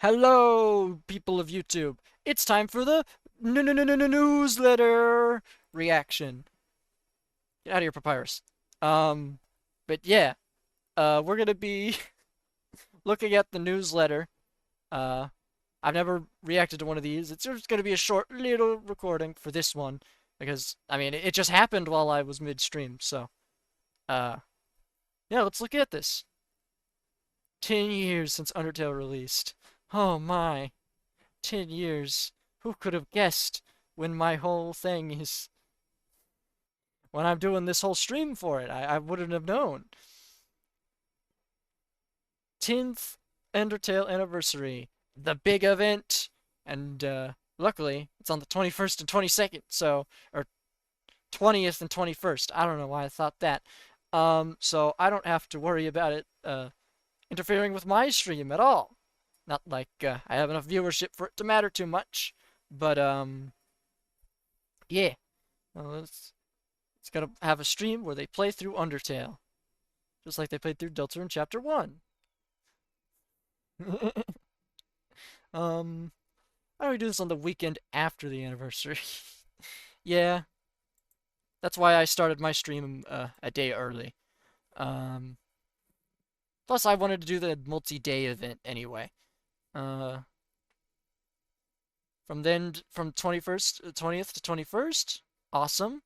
Hello, people of YouTube. It's time for the newsletter reaction. Get out of here, Papyrus. Um, but yeah, we're gonna be looking at the newsletter. Uh, I've never reacted to one of these. It's just gonna be a short little recording for this one because I mean it just happened while I was midstream. So, uh, yeah, let's look at this. 10 years since Undertale released. Oh my. 10 years. Who could have guessed when my whole thing is. When I'm doing this whole stream for it? I wouldn't have known. 10th Undertale anniversary. The big event. And, luckily, it's on the 21st and 22nd, so. Or 20th and 21st. I don't know why I thought that. So I don't have to worry about it, interfering with my stream at all. Not like I have enough viewership for it to matter too much, but yeah. Well, it's gotta have a stream where they play through Undertale, just like they played through Deltarune Chapter 1. Why don't we do this on the weekend after the anniversary? Yeah, that's why I started my stream a day early. Um, Plus I wanted to do the multi-day event anyway. Uh, from 21st, 20th to 21st, awesome.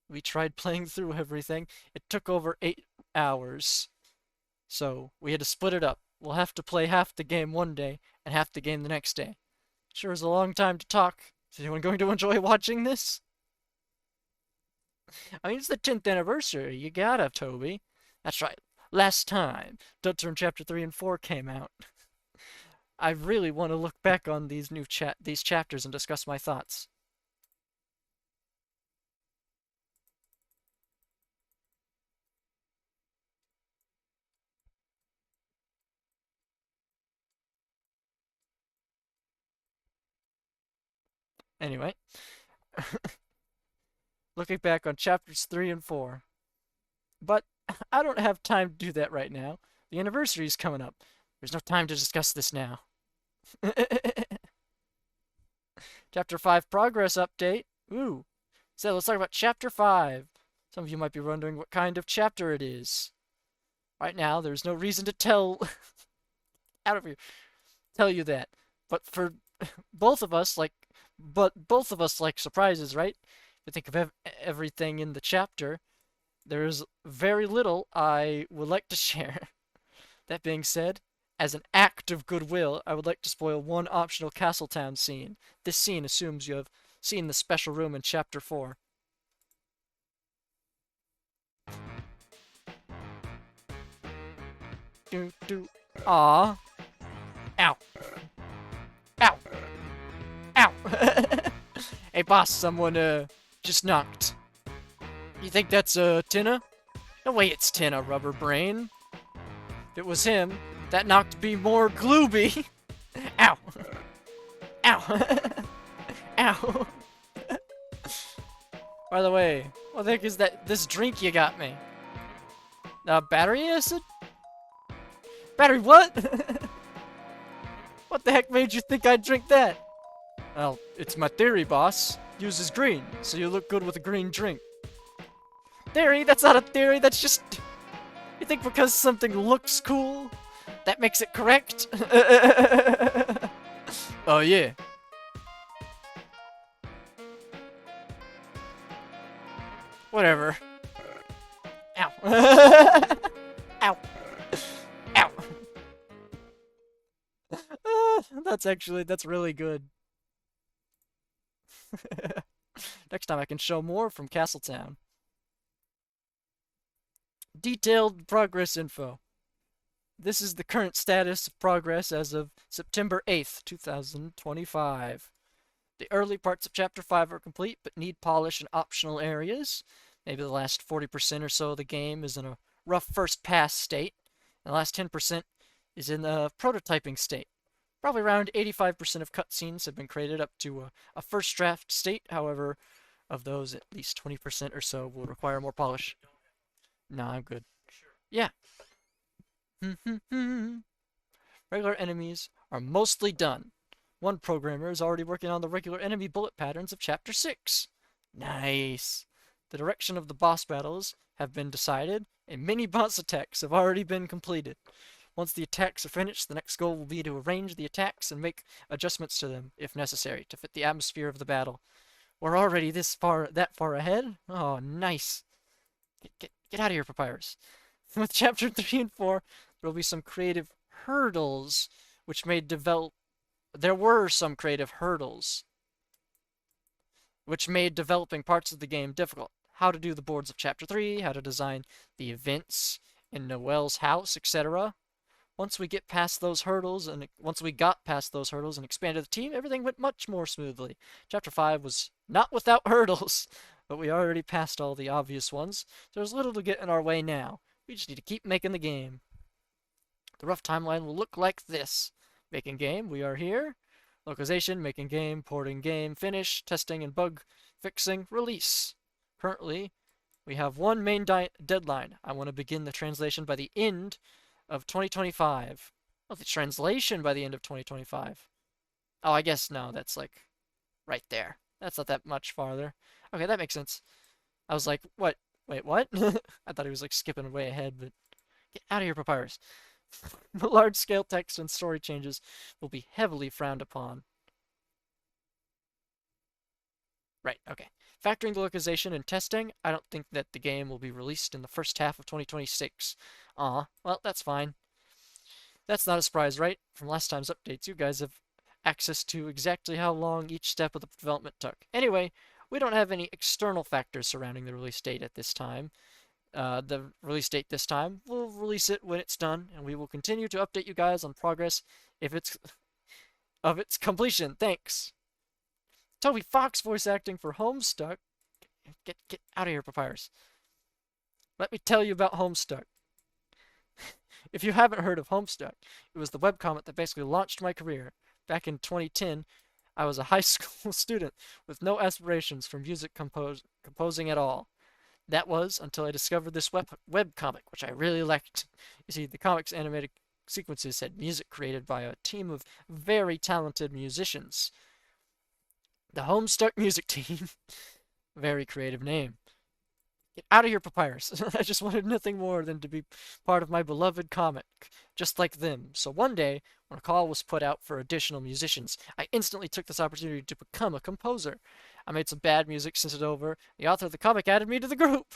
We tried playing through everything. It took over 8 hours. So we had to split it up. We'll have to play half the game one day and half the game the next day. Sure is a long time to talk. Is anyone going to enjoy watching this? I mean, it's the 10th anniversary. You gotta, Toby. That's right. Last time, Deltarune Chapter 3 and 4 came out. I really want to look back on these chapters and discuss my thoughts. Anyway, looking back on chapters 3 and 4. But I don't have time to do that right now. The anniversary is coming up. There's no time to discuss this now. Chapter 5 progress update. Ooh. So let's talk about Chapter 5. Some of you might be wondering what kind of chapter it is. Right now, there's no reason to tell out of here tell you that. But for both of us, both of us like surprises, right? If you think of everything in the chapter, there's very little I would like to share. That being said, as an act of goodwill, I would like to spoil one optional Castletown scene. This scene assumes you have seen the special room in Chapter 4. Do do. Aw. Ow. Ow. Ow. Hey boss, someone just knocked. You think that's Tina? No way it's Tina, Rubber Brain. If it was him, that knocked me more glooby. Ow. Ow. Ow. By the way, what the heck is this drink you got me? Battery acid? Battery what? What the heck made you think I'd drink that? Well, it's my theory, boss. Uses green, so you look good with a green drink. Theory? That's not a theory, that's just... You think because something looks cool, that makes it correct? Oh yeah. Whatever. Ow. Ow. Ow. That's really good. Next time I can show more from Castletown. Detailed progress info. This is the current status of progress as of September 8th, 2025. The early parts of Chapter 5 are complete, but need polish in optional areas. Maybe the last 40% or so of the game is in a rough first pass state. And the last 10% is in the prototyping state. Probably around 85% of cutscenes have been created up to a first draft state. However, of those, at least 20% or so will require more polish. No, I'm good. Yeah. Regular enemies are mostly done. One programmer is already working on the regular enemy bullet patterns of Chapter 6. Nice. The direction of the boss battles have been decided, and mini boss attacks have already been completed. Once the attacks are finished, the next goal will be to arrange the attacks and make adjustments to them, if necessary, to fit the atmosphere of the battle. We're already that far ahead? Oh, nice. Get out of here, Papyrus. With Chapter 3 and 4, there will be some creative hurdles, which may develop. There were some creative hurdles, which made developing parts of the game difficult. How to do the boards of Chapter 3, how to design the events in Noel's house, etc. Once we got past those hurdles and expanded the team, everything went much more smoothly. Chapter 5 was not without hurdles, but we already passed all the obvious ones, so there's little to get in our way now. We just need to keep making the game. The rough timeline will look like this. Making game, we are here. Localization, making game, porting game, finish, testing and bug fixing, release. Currently, we have one main deadline. I want to begin the translation by the end of 2025. Oh, the translation by the end of 2025. Oh, I guess no, that's like right there. That's not that much farther. Okay, that makes sense. I was like, what? Wait, what? I thought he was like skipping way ahead, but get out of here, Papyrus. The large-scale text and story changes will be heavily frowned upon. Right, okay. Factoring the localization and testing, I don't think that the game will be released in the first half of 2026. Aw, well, that's fine. That's not a surprise, right? From last time's updates, you guys have access to exactly how long each step of the development took. Anyway, we don't have any external factors surrounding the release date at this time. The release date this time, we'll release it when it's done, and we will continue to update you guys on progress if it's of its completion. Thanks. Toby Fox voice acting for Homestuck. Get out of here, Papyrus. Let me tell you about Homestuck. If you haven't heard of Homestuck, it was the webcomic that basically launched my career. Back in 2010, I was a high school student with no aspirations for music composing at all. That was until I discovered this webcomic, which I really liked. You see, the comic's animated sequences had music created by a team of very talented musicians. The Homestuck Music Team. Very creative name. Get out of here, Papyrus. I just wanted nothing more than to be part of my beloved comic, just like them. So one day, when a call was put out for additional musicians, I instantly took this opportunity to become a composer. I made some bad music, sent it over. The author of the comic added me to the group.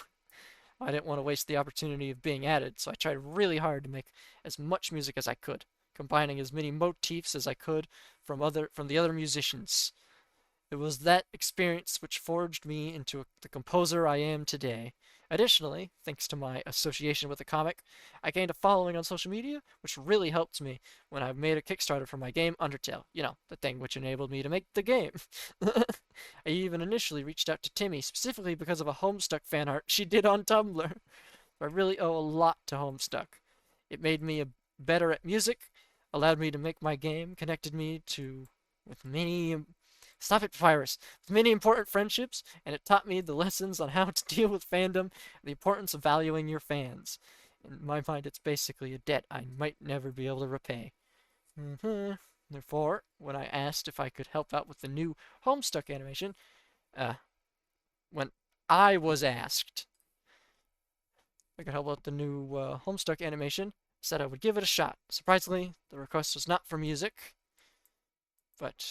I didn't want to waste the opportunity of being added, so I tried really hard to make as much music as I could, combining as many motifs as I could from the other musicians. It was that experience which forged me into the composer I am today. Additionally, thanks to my association with the comic, I gained a following on social media, which really helped me when I made a Kickstarter for my game Undertale. You know, the thing which enabled me to make the game. I even initially reached out to Timmy, specifically because of a Homestuck fan art she did on Tumblr. I really owe a lot to Homestuck. It made me better at music, allowed me to make my game, connected me with many... Stop it, Papyrus. With many important friendships, and it taught me the lessons on how to deal with fandom and the importance of valuing your fans. In my mind, it's basically a debt I might never be able to repay. Therefore, when I asked if I could help out with the new Homestuck animation, when I was asked if I could help out the new Homestuck animation, I said I would give it a shot. Surprisingly, the request was not for music, but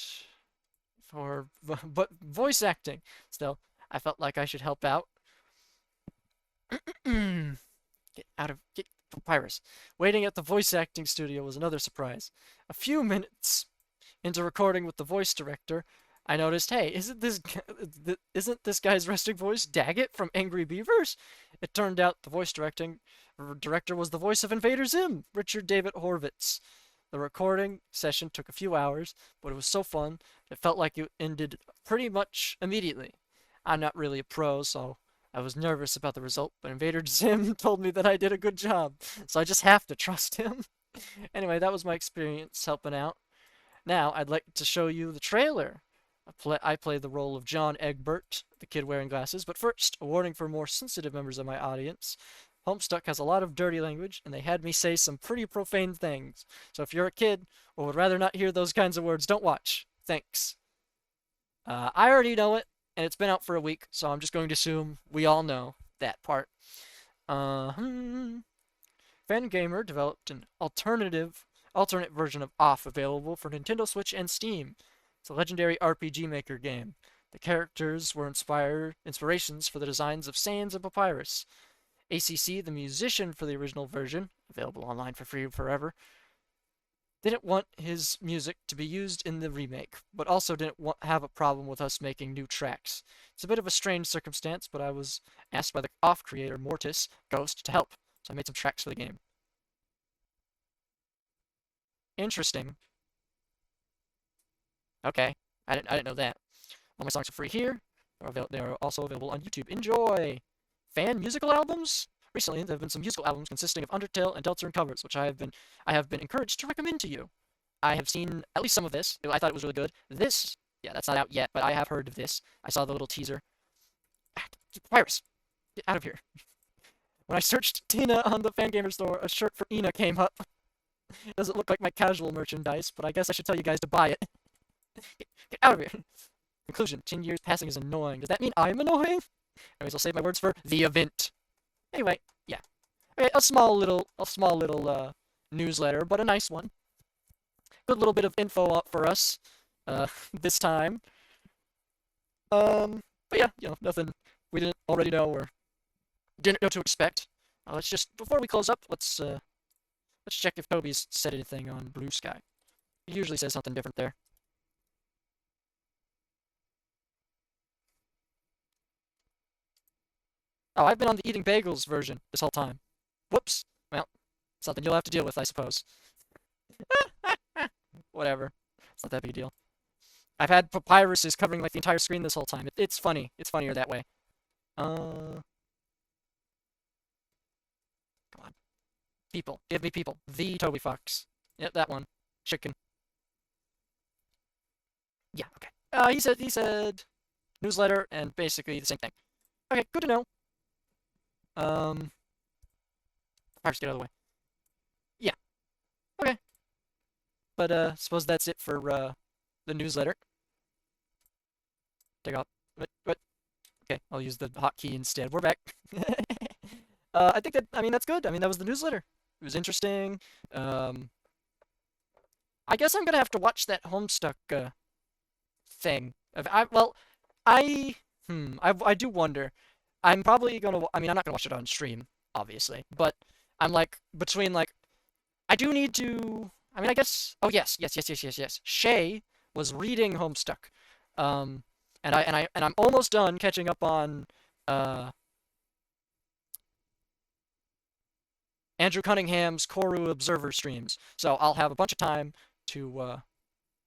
voice acting. Still, I felt like I should help out. Get Papyrus. Waiting at the voice acting studio was another surprise. A few minutes into recording with the voice director, I noticed, hey, isn't this guy's resting voice Daggett from Angry Beavers? It turned out the voice director was the voice of Invader Zim, Richard David Horvitz. The recording session took a few hours, but it was so fun, it felt like it ended pretty much immediately. I'm not really a pro, so I was nervous about the result, but Invader Zim told me that I did a good job, so I just have to trust him. Anyway, that was my experience helping out. Now, I'd like to show you the trailer. I play the role of John Egbert, the kid wearing glasses, but first, a warning for more sensitive members of my audience. Homestuck has a lot of dirty language, and they had me say some pretty profane things. So if you're a kid or would rather not hear those kinds of words, don't watch. Thanks. I already know it, and it's been out for a week, so I'm just going to assume we all know that part. Fangamer developed an alternate version of Off available for Nintendo Switch and Steam. It's a legendary RPG Maker game. The characters were inspirations for the designs of Sans and Papyrus. ACC, the musician for the original version, available online for free forever, didn't want his music to be used in the remake, but also didn't have a problem with us making new tracks. It's a bit of a strange circumstance, but I was asked by the Off creator Mortis Ghost to help, so I made some tracks for the game. Interesting. Okay, I didn't know that. All my songs are free here. They are also available on YouTube. Enjoy! Fan musical albums? Recently, there have been some musical albums consisting of Undertale and Deltarune covers, which I have been encouraged to recommend to you. I have seen at least some of this. I thought it was really good. This, yeah, that's not out yet, but I have heard of this. I saw the little teaser. Virus, get out of here. When I searched Tina on the Fangamer store, a shirt for Ina came up. It doesn't look like my casual merchandise, but I guess I should tell you guys to buy it. Get out of here. Conclusion, 10 years passing is annoying. Does that mean I'm annoying? Anyways, I'll save my words for the event. Anyway, yeah. Okay, a small little newsletter, but a nice one. Good little bit of info up for us, this time. But yeah, nothing we didn't already know or didn't know to expect. Let's just, before we close up, let's check if Toby's said anything on Blue Sky. He usually says something different there. Oh, I've been on the eating bagels version this whole time. Whoops. Well, something you'll have to deal with, I suppose. Whatever. It's not that big a deal. I've had papyruses covering like the entire screen this whole time. It's funny. It's funnier that way. Come on. People. Give me people. The Toby Fox. Yep, that one. Chicken. Yeah, okay. He said newsletter and basically the same thing. Okay, good to know. Just get out of the way. Yeah. Okay. But suppose that's it for the newsletter. Take off. What? Okay, I'll use the hotkey instead. We're back. I mean that's good. I mean that was the newsletter. It was interesting. I guess I'm gonna have to watch that Homestuck thing. I I do wonder. I'm probably gonna. I mean, I'm not gonna watch it on stream, obviously, but I'm like between like I do need to. I mean, I guess. Oh yes. Shay was reading Homestuck, and I'm almost done catching up on Andrew Cunningham's Koru Observer streams. So I'll have a bunch of time to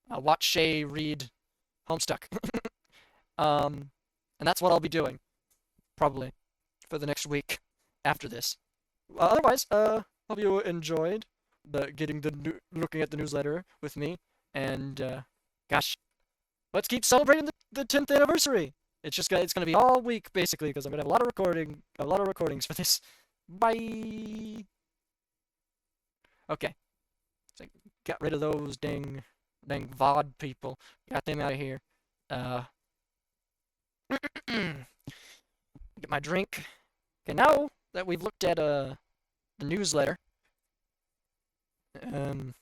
watch Shay read Homestuck. And that's what I'll be doing probably for the next week after this. Otherwise, hope you enjoyed looking at the newsletter with me, and gosh, let's keep celebrating the 10th anniversary. It's gonna be all week basically because I'm gonna have a lot of recordings for this. Bye. Okay, so got rid of those dang VOD people. Got them out of here. Get my drink. Okay, now that we've looked at the newsletter,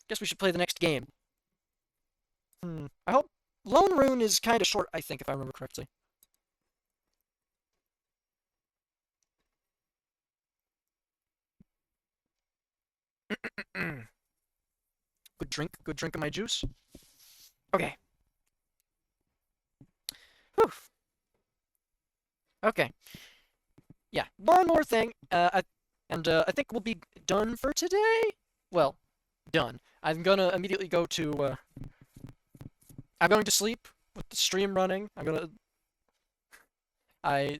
guess we should play the next game. I hope Lone Rune is kind of short, I think, if I remember correctly. Good drink of my juice. Okay. Whew. Okay. Yeah, one more thing, I think we'll be done for today. Well, done. I'm gonna immediately go to. I'm going to sleep with the stream running. I.